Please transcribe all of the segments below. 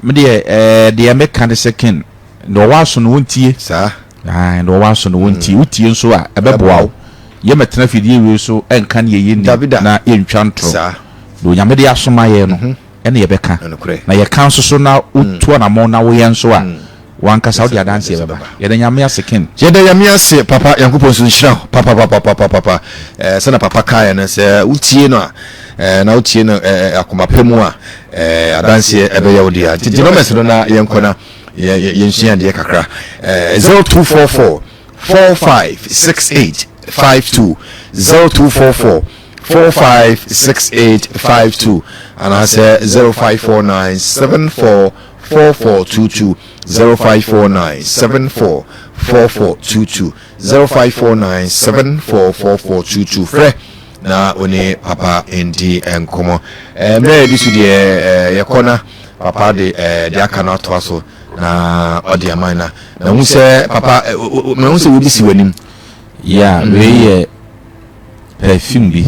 me de American second no waso no wontie sa no waso no wontie utie nso a ebeboa ye metena fidie wi so enka ne ye ni na entwa ntro sa do nyame de asoma ye no ene ye beka na ye kan so na utu na mo na wo ye nso a wanka Saudi dance ye beba ye de nyame asekin ye de nyame ase papa yankopon so nhyira papa sana papa kai na se utie no na utie no akomapemu a adanse ebe ye wodi a titi no meso na ye nkona ye nhyia de kakra 0244 456852 0244 456852 and I say 0549 744422 0549 744422 0549 744422 fre na oni papa endi enkomo me disu de yakona papa de akana to aso na odi amana na hu se papa me hu se wo bisi wanim yeah we ye perfume bi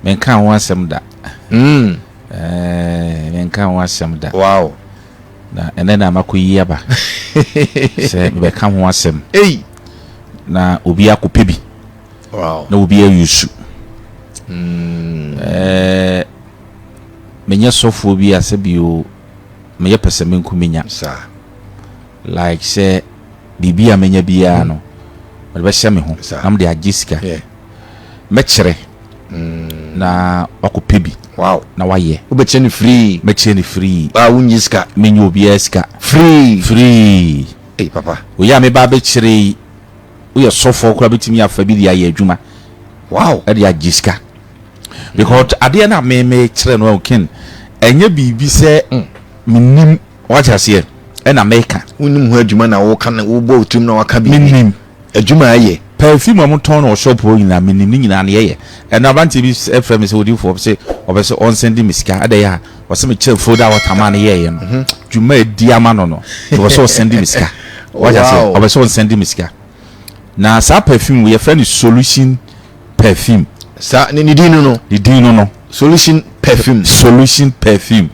menka ho asem da menka ho asem da wow na ene na makoyi aba se be ka ho asem na obi akopɛ bi wow na obi ayusu menye sofo bi asebio meye pese menku menya sa like say bibia menya bia no be hye me ho am de agiska mekere na akopɛ bi wow na waye obeche ni free meche ni free unyiska menyo obi aska free papa oya me ba be kire uye sofo kura betimi afa bi dia ye adwuma wow e dia giska because ade na me kire no ken enye bibi se minim wachase e na meka unim ho adwuma na wo kan wo bo otum na waka bi minim adwuma aye perfume mo ton no shop o nyina minim ni nyina na ye e na banti bi fm se odi for se obese on send me sika ade ya o se me chill folder water man ye no dwuma edi ama no o se o send me sika wachase obese on send me sika na sa perfume we friend solution perfume sa ni dinu no solution perfume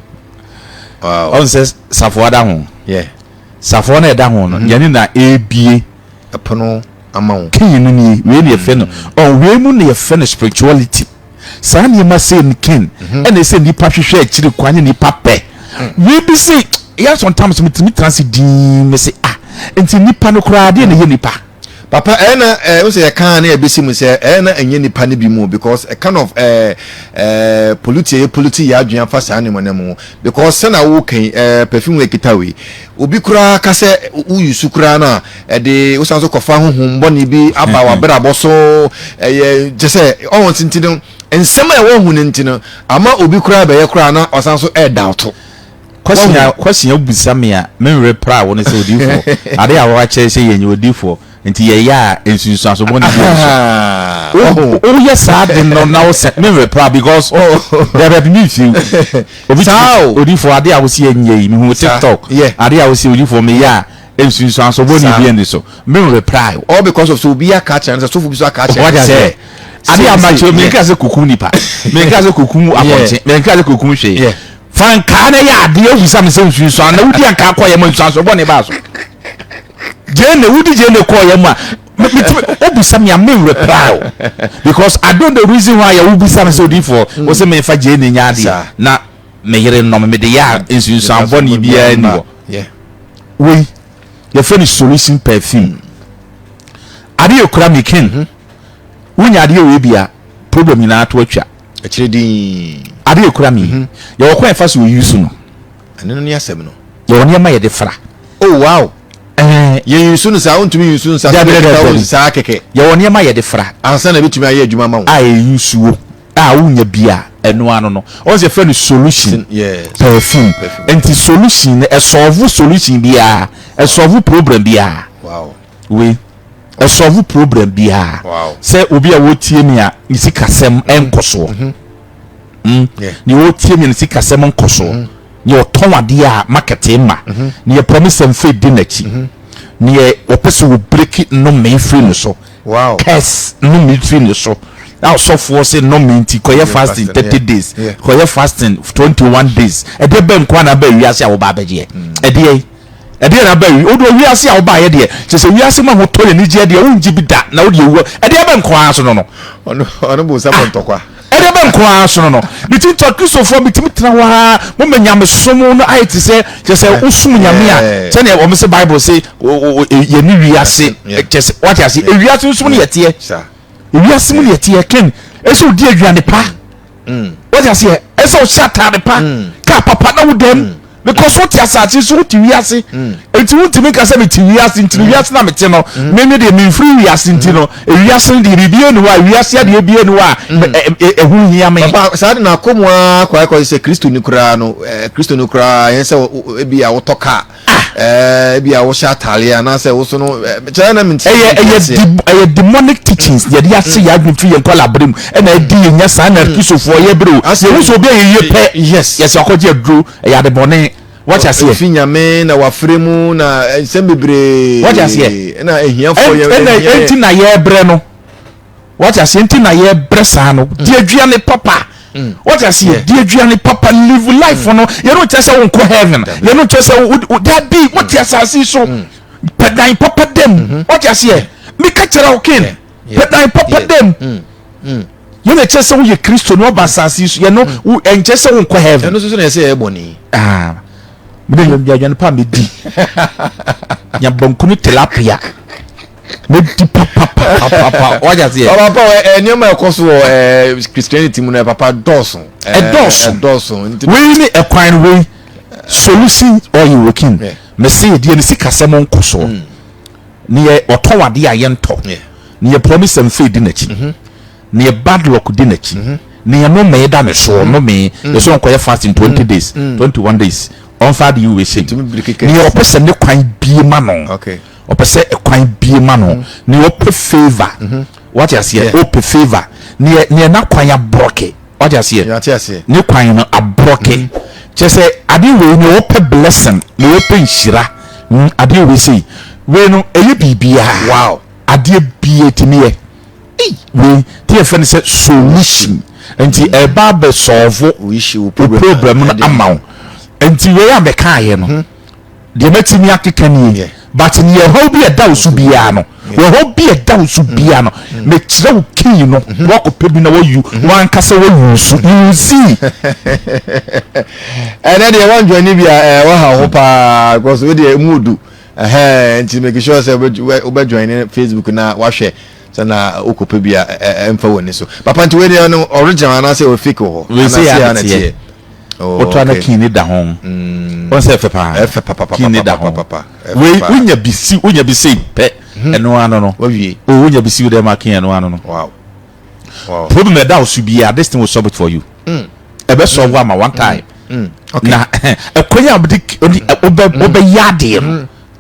wow on says safo da ho yeah safo na da ho no yani na ebie apono amount kin no ni we ne fe no on we mu ne fe no spirituality sa ne ma say kin and say nipa hwehwe akiri kwanye nipa pe we be say ya sometimes me trans di me say enti nipa no kura de ne ye nipa papa we say kan na ebesi mu say na enye nipa ne bi mu because a kind of polluti ya adwan fa sa ne monam because se na wo kan perfume we kitawe obi kura ka se uyusu kura na de wo san so kofa honhom boni bi aba wa bra boso je say on tintino ensema e wo hu ne ntino ama obi kura ba ye kura na osan so doubt question obusa me a menwe pra wo ne se odifo ade a wa che se yenye odifo nti ye ya ensunsu aso boni bi so o yes sad no now set me proud because there have me feel obi odifo ade a wo se yenye mi hu TikTok ade a wo se odifo me ya ensunsu aso boni bi en so me proud all because of so be a catch and so so catch say ade a ma che me ka se kuku nipa me ka se kuku aponche me ka se kuku hwe fan ka na ya ade o bisa me se ensunsu na wudi an ka koye mo ensunsu aso boni ba so jene wudi jene call yema obusa me am reply because I don't the reason why you obusa me so differ o se me fa jene nyaade na me yere no me de ya ensunsu amboni bia ni wo we your friend is solution perfume ade okura me ken wunya ade we bia problem na to atwa akire din ade okura me your kwa fa so use no ane no yasem no your niam ye de fra oh wow ye yusu no sa ontumi yusu no sa sa keke ye woni ma ye de fra ansa na bitumi aye adwuma ma wo yusu wunya bia eno ano no on se friend solution yes perfume enti solution e solve solution bia e solve problem bia wow we e solve problem bia wow se obi a wotie mi a isi kasem enkoso ni wotie mi isi kasem enkoso ni oton ade a market ma ni e promise am fe dinachi ni e opese wo break no me free no so wow case no me free no so now so for say no minti koye fasting 30 days koye fasting 21 days e de ben kwa na ba wiase a wo ba beje e de na ba wi o do wiase a wo ba ye de se wiase ma ho to ni je de wo nji bi da na wo de wo e de ben kwa so no ono bo sa montokwa ede ben kwa so no bitin to Christopher bitin tena wa mo manyame somo no ayeti se usum nyame a se ne o me se Bible say ye ni wiase se what you say wiase usum ne yete wiase mu ne yete ken ese odi aduane pa what you say ese o shata ne pa ka papa na wo dem because what you say so ti wiase enti wo ti me ka se me ti wiase enti wiase na me te no me de me free wiase enti no wiase de bibie no wa wiase de bibie no wa ehu hia me papa sa de na komwa kwa se Kristo ni kura no Kristo ni kura yen se ebi a wotoka ebi a wo shatale na se wo so no chana me ti demonic teachings ye de ase ya adwufi ye kwala brem na edi nya sa na Kristofo ye bro ye wo so be ye pe yes akoje adru ya de bone what you say finyame na wafremu na sembebre what you say na ehiafo ye enti na ye bre no what you say enti na ye bre sa no di aduane papa what you say di aduane papa live life no you no tell say won ko heaven you no tell say that be what you say so pedan papa dem what you say me ka kira okin pedan papa dem you no tell say wo ye Kristo no ba sase so you no enche say won ko heaven no so na say e boni me yam ya pa me di nya bankunu tilapia me di papa what you say papa nyoma ekoso Christianity mu na papa doson we ni ekwan we solution or you working me say die ni sikasem nkoso ni e otowade a ye nto ni e promise am faith di nachi ni e bad luck di nachi ni e no me da me so no me e so nkoye fasting 20 days 21 days on fa the you say ni opese ne kwan bie ma no opese kwan bie ma no ni ope favor what you say ope favor ni na kwan ya broke what you say ni kwan no abroke che say ade we ni ope blessing ni ope nshira ade we say we no eye bibia wow ade bie timiye we tie fe ni say solution enti e ba be solve issue problem no amount enti we am be kan ye no de matimi akeka ni but ni ye ho bi e da osu bia no we ho bi e da osu bia no me kire wo kin no wo ko pebi na wo yu wan kasa wo yusu you see and then one join bia wo ha ho pa because we dey mudu enti make sure say we join Facebook na wa hwe sana okope bia emfa woni so papa nti we dey no original na say o fake ho we say ya na tie oto na kini da ho on say fe papa kini da ho we unya bisi pe eno ano no wie unya bisi we dem akin eno ano no wow problem that will be this thing will solve it for you e be solve am one time okay na ekonya obe yade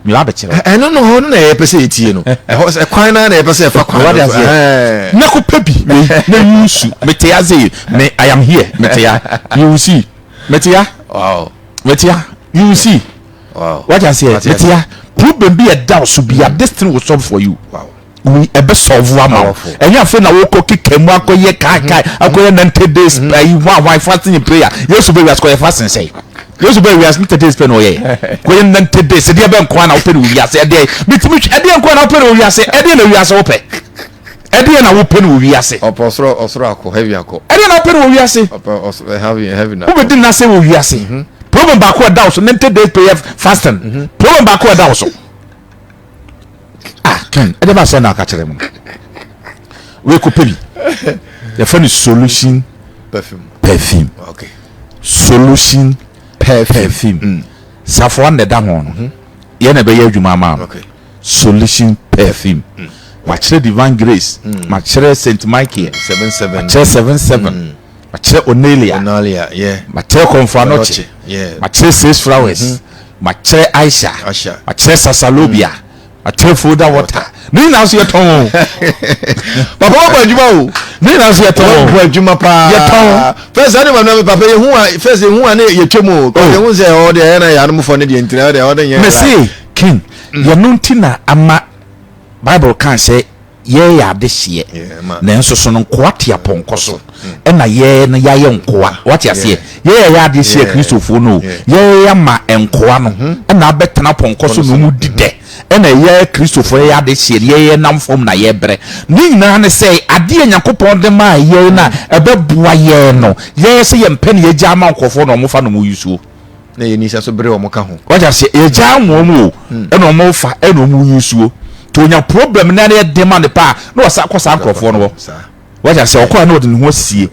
mi wa be kire no no na e pese etie no e kwan na e pese e fa kwan na ko pebi na yusu metiaze me I am here metia you see metia wow metia you see wow what you say metia problem be a doubt so be a this thing will solve for you wow we ebe solve am enya fe na wo ko kikemu akoye kai akoye 90 days why fasting in prayer yesu be we askoye fasting say yesu be we as 90 days pen oye koye 90 days de be nko na wo pe we ase de mitimi de nko na wo pe we ase de na we ase wo pe de na wo pe we ase osro akọ heavy akọ de na wo pe we ase heavy na wo be din na say we ase problem back what down so 90 days prayer fasting problem back what down so Ken, I never said na ka kire mo. We ko pebi. The phone is solution perfume. Okay. Solution perfume. Safo an da ho no. Ye na be ye adwuma ma no. Okay. Solution perfume. Ma kire divine grace, ma kire Saint Michael 77. Ma kire 77. Ma kire Onelia, yeah. Ma kire Confanoche, yeah. Ma kire Six Flowers, ma kire Aisha, ma kire Sasalobia. A careful that water. No now see your tongue. Papa what you know? No now see your tongue. What you papa? Your tongue. First I remember papa who first who ane ye twemo. Ko who say all the na ya no for ne the entire the other yen. Me say king. You know tina ama Bible can say ye ya de hye na enso so no nkoa te aponko so e na ye na ya ye nkoa what you say ye ya de hye Christopher no ye ya ma nkoa no e na betena aponko so no mu dide e na ye Christopher ya de hye ye nam fom na ye bre ni nyina ne say ade Yakopon de ma ye na ebebua ye no ye se ye mpene ye gya ma nkofo no mo fa no mu yusuo na ye ni so bere o mo ka ho what you say ye gya mo mu e no mo fa e no mu yusuo to nya problem na ye demand pa na wasa akosa akrofo no what you say okwa na odi ne ho sie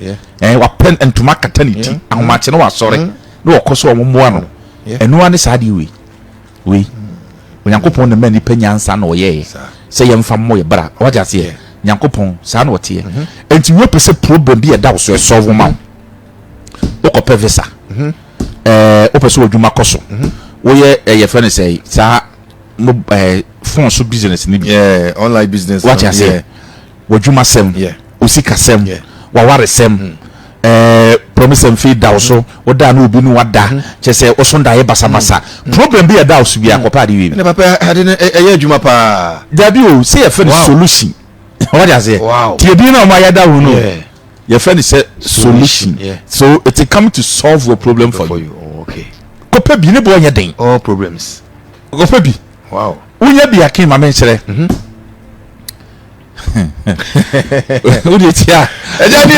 wa pen entuma kataniti ahoma che no wa sore na wakoso mo mo ano eno ane sa de we Yakopon de mani penyansa na oye se ye mfa mo ye bra what you say Yakopon sa na ote enti we pese problem bi e da so solve ma okope visa opese odwuma koso wo ye fe ne say sa phone so business ni online business what you say wodwuma sem osika sem waware sem promise and feed da so oda na obi no wada che say osonda ye basa problem bi e da so bi akopa de wi ne papa ade ne ye adwuma pa dabi o say ye fe solution what you say tie bi na ma ya da wo no your friend is solution so it's come to solve your problem for you okay kopa bi ne bo nya den all problems kopa bi unya bi akin ma menchere udetia ejade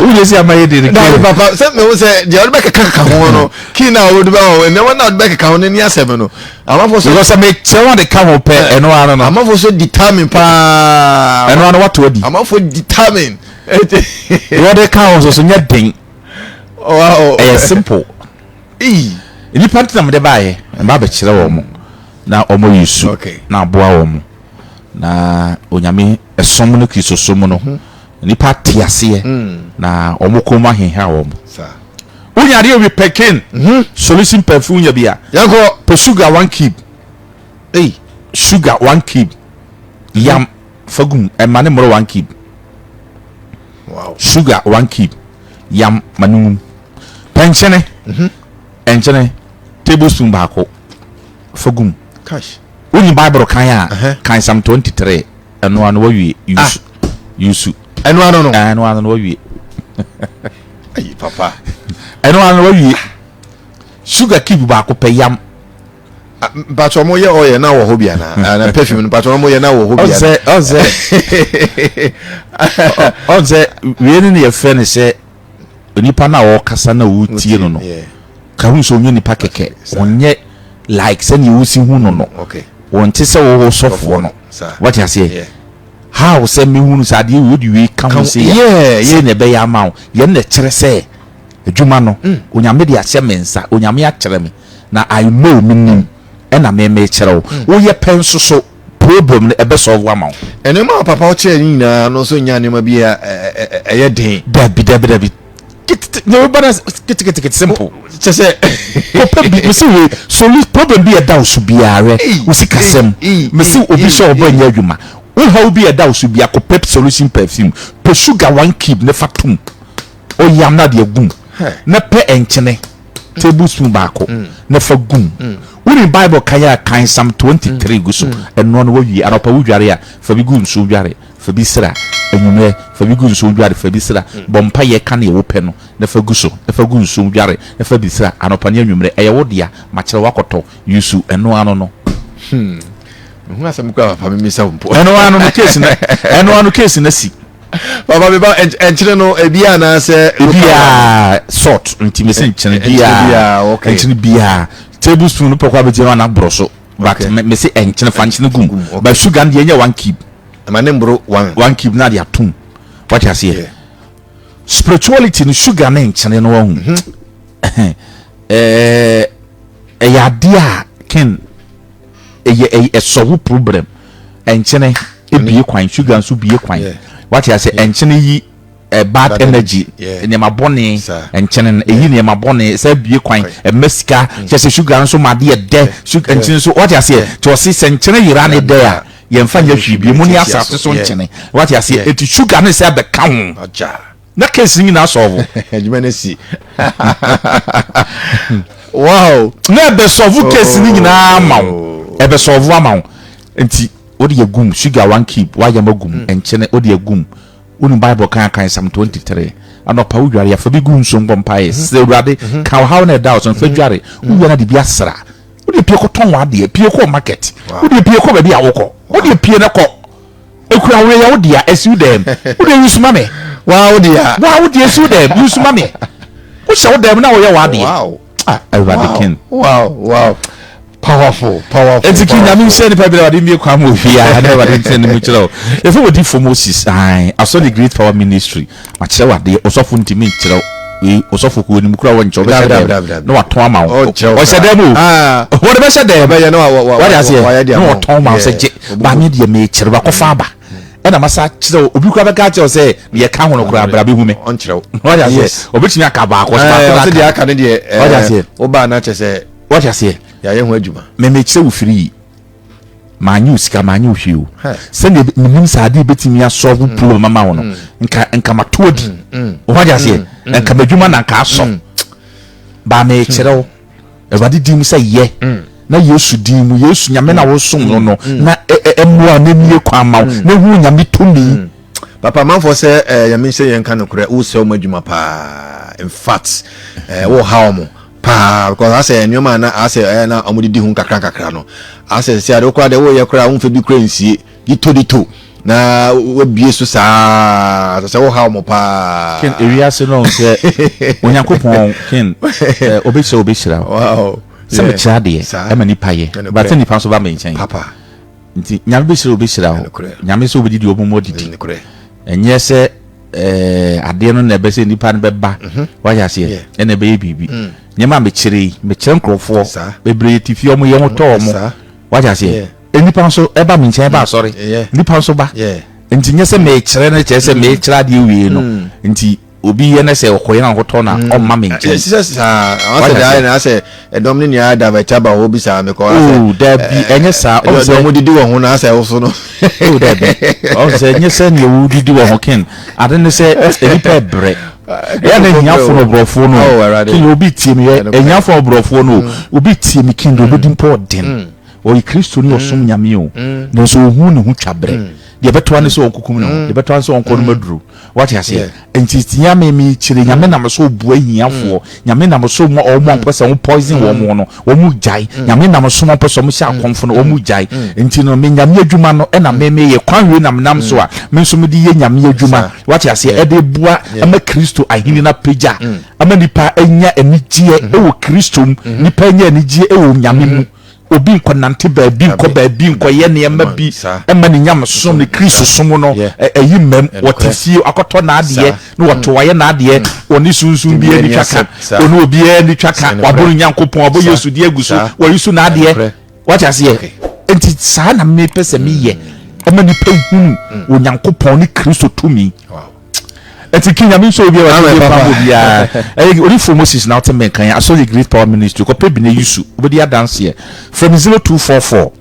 udetia ma yede na papa se me wo se je o be kaka ho no kina o do ba o ne wona o be kaka ho ni asem no amafo so because me chewa de ka ho pe eno ano no amafo so determine pa eno ano what odi amafo determine what de ka ho so nya den simple ni partner me de bae mba be kire wo mo na omo yisu na aboa wo mo na onyame esom no Kristo som no ni party ase na omo koma heha wo mo sa unyare we pekin solution perfume ya bia yanko per sugar one cube sugar one cube yam fagum e mane moro one cube sugar one cube yam manum penchene enchene tablespoon baako fagum cash uni bible kan ya kan Psalm 23 eno anu wawie yusu eno anu wawie ai papa eno anu wawie sugar cube baako pe yam patro mo ye oye na wo hobia na perfume patro mo ye na wo hobia oze we ni ye fe ne se onipa na wo kasa na wo tie no no ka hu so onye nipa keke onye like say ni wo si hu no okay wonte se wo sofo no what you say how say me hu no sa de wo di we kan say ye ne be ya ma wo ye ne kire se adwuma no onyame de ahye mensa onyame a kire me na I know meaning ena me kire wo ye penso so problem no ebe solve wa ma wo ene ma papa o kire ni na no so nya ne ma bi eye den dabi no balance get simple just say me see we solution problem be a down so biare we see kasem me see obi show obo nya adwuma we how be a down so bia ko pep solution perfume per sugar one cube ne fatum o yam na de gum na pe enchene tablespoon baako na fa gum we bible kaya kan Psalm 23 guso eno no wi anopa wudware a fa bi gum so wudware fa bi sra enyume fa bi gun so dware fa bi sra bompa ye ka na ye wope no na fa gu so na fa gun so dware na fa bi sra anopa ne enyumre eye wodia ma kire wakoto yusu eno ano no hu asem kwa papa mi sa mpo eno ano case na si papa be ba enchire no ebia na se ebia sort nti me se enchire bia okay enchire bia tablespoon no pokwa be jema na broso but me se enchire fa enchire gum ba sugar de enya 1 cube mane mbro one cube na dia tum what you say spirituality ni sugar na enchene no hu ya dia ken solve problem enchene ebie kwan sugar so bie kwan what you say enchene yi bad energy ne mabone enchene eyi ne mabone say bie kwan mesika just sugar so ma de sugar enchene so what you say to see enchene yira ne there ye mfa nya hwibie mu ni asase so nchene what you say eti sugar ne say be ka ho na case ni na solve ejuma si wow na be solve case ni na ma wo e be solve ama wo enti odi egum sugar one keep wa yama gum enchene odi egum unu bible kan Psalm 23 anopa udware ya fa bi gu nso mbompae se urade ka how na da so fa dware uwa na de bi asra odi pie ko ton wa de pie ko market odi pie ko ba bi awoko odi pie na ko ekura we ya odi ya esu dem odi yusuma me odi esu dem yusuma me o sha dem na wo ya wa de everybody king powerful eti nyame nse ni pa bi wade mi kwa mo hia na wade nse ni mu kire o if we di for Moses I saw the great power ministry ma kire wade osofo ntimi kire we osofo ko ni mu kura won cho be no wa ton ma o se dem o wo de be se dem be no wa ya se no wa ton ma o se je ba mi de me kire ba ko fa ba na masa kire obi kura be ka kire se ye ka hono kura bra be hu me on kire wa ya se obi timi aka ba ko se de aka ne de wa ya se o ba na che se wa ya se ya ye ho adwuma me kire wo firi ma news ka ma nyu hwiu se ne nim sa ade betimi asolve problem mama wo no nka matodi o ha jase nka madwuma na nka aso ba me kire wo ebadi dim se ye na Yesu dim Yesu nyame na wo som no no na emua na mie kwa ma na hu nyame tumi papa manfo se nyame se yen ka no kure wo se o madwuma pa in fact wo ha mo pa because I say nyoma na I say na omudidi hu kakra no I say se ade kwa de wo ye kra wo fe bi kra nsie dito na we bie so sa se wo ha mo pa ken area se no se onyankopon ken obeshira wow se me chade e mani paye but se ni pa so ba me nchen papa nti nyame obeshira ho nyame se obedidi obomo didi enye se ade no na be se nipa no be ba wa ya se e na be bibi nyema me kire nkrofo bebre tifi omo ye hoto omo waja se enipa nso eba me nchen eba sorry nipa nso ba nti nyese me kire na kire se me kire ade wie no nti obi ye na se okoye na hoto na omma me nchen sa ase da na ase edom ni nya da ba chaba obi sa me ko ase da bi enye sa o se mo didi wo ho na ase wo so no da bi o se nyese ni wo didi wo ho ken ade ne se enipa bre ya na nyafo no brofo no ki obi tie mi nyafo brofo no obi tie mi kin do obi dimpo den o Kristo ni osom nyame o no so hu ne hu twabre de beto ane so okukum no de beto ane so onko no maduru what you say enti nyame mi kire nyame na so bua hiafo nyame na so mo o mo pesa wo poison wo mo no wo mu jai nyame na so mo pesa mo sha akonfo no wo mu jai enti no me nyame adwuma no e na me ye kwanwe nam so a me so me di ye nyame adwuma what you say e de bua ama Kristo ahini na peja ama nipa enya anigye e wo Kristo nipa enya anigye e wo nyame mu obi ko nante ba bi ko ba bi ko ye ne ma bi e ma ne nyam so ne Kristo so mu no eyi mem wotefie akoto na ade no woto waye na ade oni sunsun bi ani twaka oni obi ani twaka waburu nyankopon abo Yesu di aguso wo Yesu na ade what you say enti sa na me pese me ye e ma ni pe hunu wo nyankopon ni Kristo tumi eti kinya mi so obi wa pambo bia ori for Moses now to make kan aso the great power ministry ko pe bi na Yesu obedi dance here from 0244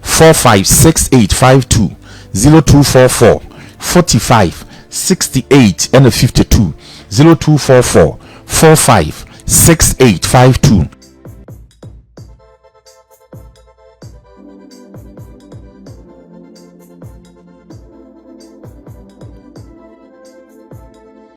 456852 0244 45 68 and 52 0244 45 6852